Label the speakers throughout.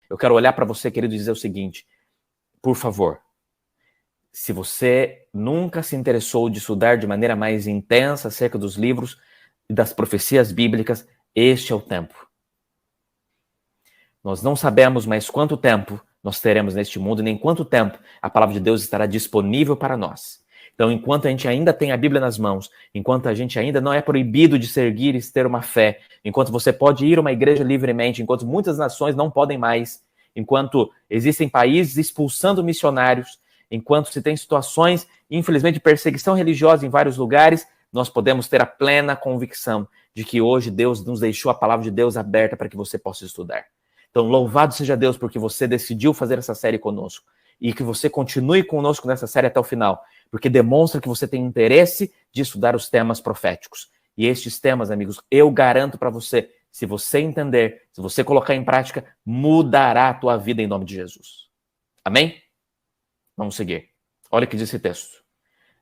Speaker 1: Eu quero olhar para você, querido, e dizer o seguinte: por favor, se você nunca se interessou de estudar de maneira mais intensa acerca dos livros e das profecias bíblicas, este é o tempo. Nós não sabemos mais quanto tempo nós teremos neste mundo, nem quanto tempo a palavra de Deus estará disponível para nós. Então, enquanto a gente ainda tem a Bíblia nas mãos, enquanto a gente ainda não é proibido de seguir e ter uma fé, enquanto você pode ir a uma igreja livremente, enquanto muitas nações não podem mais, enquanto existem países expulsando missionários, enquanto se tem situações, infelizmente, de perseguição religiosa em vários lugares, nós podemos ter a plena convicção de que hoje Deus nos deixou a palavra de Deus aberta para que você possa estudar. Então, louvado seja Deus porque você decidiu fazer essa série conosco e que você continue conosco nessa série até o final, porque demonstra que você tem interesse de estudar os temas proféticos. E estes temas, amigos, eu garanto para você, se você entender, se você colocar em prática, mudará a tua vida em nome de Jesus. Amém? Vamos seguir. Olha o que diz esse texto.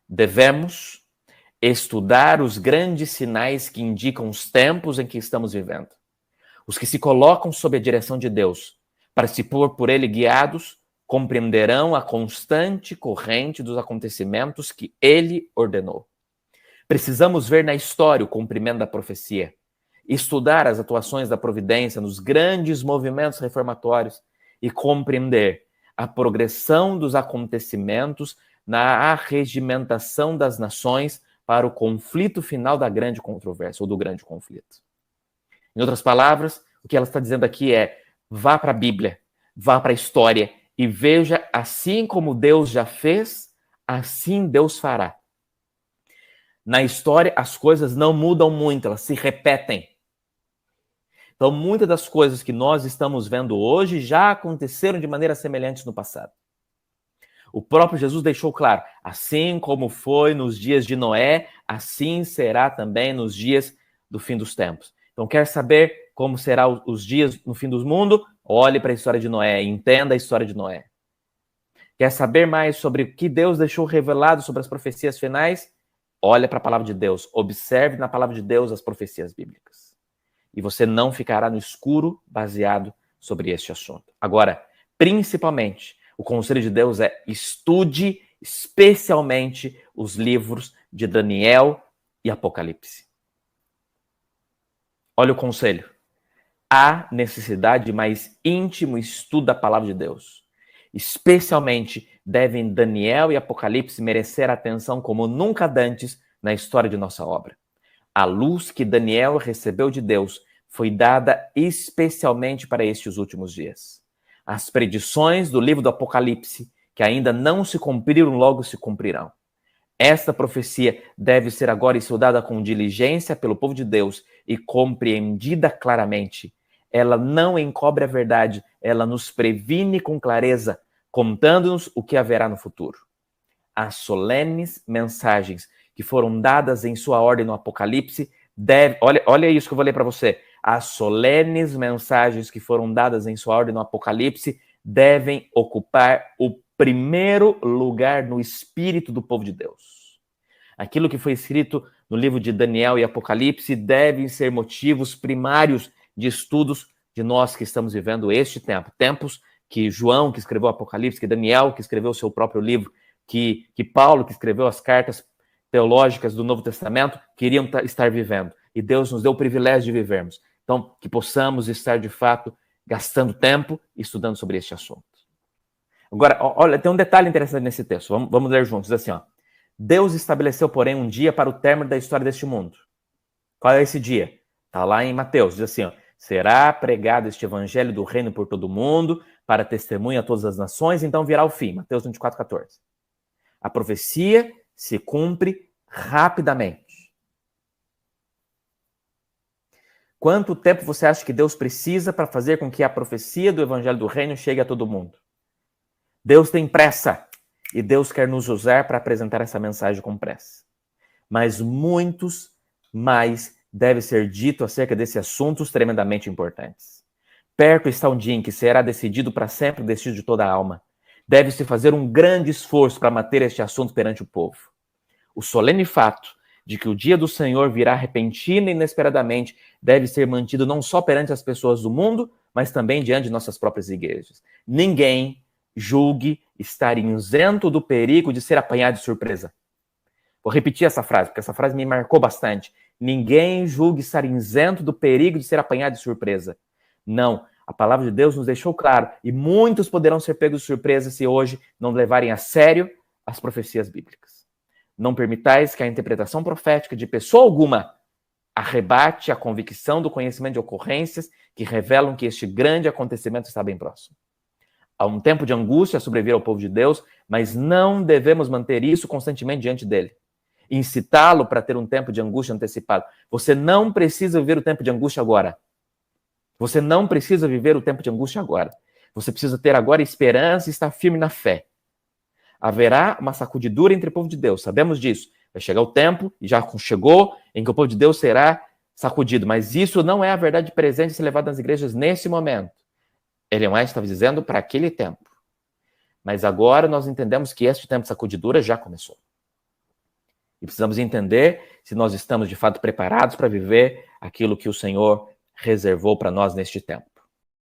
Speaker 1: Devemos estudar os grandes sinais que indicam os tempos em que estamos vivendo. Os que se colocam sob a direção de Deus, para se pôr por ele guiados, compreenderão a constante corrente dos acontecimentos que ele ordenou. Precisamos ver na história o cumprimento da profecia, estudar as atuações da providência nos grandes movimentos reformatórios e compreender a progressão dos acontecimentos na arregimentação das nações para o conflito final da grande controvérsia, ou do grande conflito. Em outras palavras, o que ela está dizendo aqui é: vá para a Bíblia, vá para a história e veja, assim como Deus já fez, assim Deus fará. Na história, as coisas não mudam muito, elas se repetem. Então, muitas das coisas que nós estamos vendo hoje já aconteceram de maneira semelhante no passado. O próprio Jesus deixou claro, assim como foi nos dias de Noé, assim será também nos dias do fim dos tempos. Então, quer saber como serão os dias no fim do mundo? Olhe para a história de Noé, entenda a história de Noé. Quer saber mais sobre o que Deus deixou revelado sobre as profecias finais? Olhe para a palavra de Deus, observe na palavra de Deus as profecias bíblicas. E você não ficará no escuro baseado sobre este assunto. Agora, principalmente, o conselho de Deus é: estude especialmente os livros de Daniel e Apocalipse. Olha o conselho. Há necessidade de mais íntimo estudo da palavra de Deus. Especialmente devem Daniel e Apocalipse merecer atenção como nunca antes na história de nossa obra. A luz que Daniel recebeu de Deus foi dada especialmente para estes últimos dias. As predições do livro do Apocalipse, que ainda não se cumpriram, logo se cumprirão. Esta profecia deve ser agora estudada com diligência pelo povo de Deus e compreendida claramente. Ela não encobre a verdade, ela nos previne com clareza, contando-nos o que haverá no futuro. As solenes mensagens que foram dadas em sua ordem no Apocalipse olha isso que eu vou ler para você. As solenes mensagens que foram dadas em sua ordem no Apocalipse devem ocupar o primeiro lugar no espírito do povo de Deus. Aquilo que foi escrito no livro de Daniel e Apocalipse devem ser motivos primários de estudos de nós que estamos vivendo este tempo. Tempos que João, que escreveu o Apocalipse, que Daniel, que escreveu o seu próprio livro, que Paulo, que escreveu as cartas teológicas do Novo Testamento, queriam estar vivendo. E Deus nos deu o privilégio de vivermos. Então, que possamos estar, de fato, gastando tempo estudando sobre este assunto. Agora, olha, tem um detalhe interessante nesse texto. Vamos ler juntos. Diz assim, ó. Deus estabeleceu, porém, um dia para o término da história deste mundo. Qual é esse dia? Está lá em Mateus. Diz assim, ó. Será pregado este evangelho do reino por todo o mundo, para testemunha a todas as nações, então virá o fim. Mateus 24:14. A profecia se cumpre rapidamente. Quanto tempo você acha que Deus precisa para fazer com que a profecia do evangelho do reino chegue a todo mundo? Deus tem pressa e Deus quer nos usar para apresentar essa mensagem com pressa. Mas muitos mais deve ser dito acerca desses assuntos tremendamente importantes. Perto está um dia em que será decidido para sempre o destino de toda a alma. Deve-se fazer um grande esforço para manter este assunto perante o povo. O solene fato de que o dia do Senhor virá repentina e inesperadamente deve ser mantido não só perante as pessoas do mundo, mas também diante de nossas próprias igrejas. Ninguém julgue estar isento do perigo de ser apanhado de surpresa. Vou repetir essa frase, porque essa frase me marcou bastante. Ninguém julgue estar isento do perigo de ser apanhado de surpresa. Não, a palavra de Deus nos deixou claro, e muitos poderão ser pegos de surpresa se hoje não levarem a sério as profecias bíblicas. Não permitais que a interpretação profética de pessoa alguma arrebate a convicção do conhecimento de ocorrências que revelam que este grande acontecimento está bem próximo. Há um tempo de angústia a sobrevir ao povo de Deus, mas não devemos manter isso constantemente diante dele. Incitá-lo para ter um tempo de angústia antecipado. Você não precisa viver o tempo de angústia agora. Você não precisa viver o tempo de angústia agora. Você precisa ter agora esperança e estar firme na fé. Haverá uma sacudidura entre o povo de Deus, sabemos disso. Vai chegar o tempo, e já chegou, em que o povo de Deus será sacudido. Mas isso não é a verdade presente a ser levada nas igrejas nesse momento. Ellen White estava dizendo para aquele tempo. Mas agora nós entendemos que este tempo de sacudidura já começou. E precisamos entender se nós estamos de fato preparados para viver aquilo que o Senhor reservou para nós neste tempo.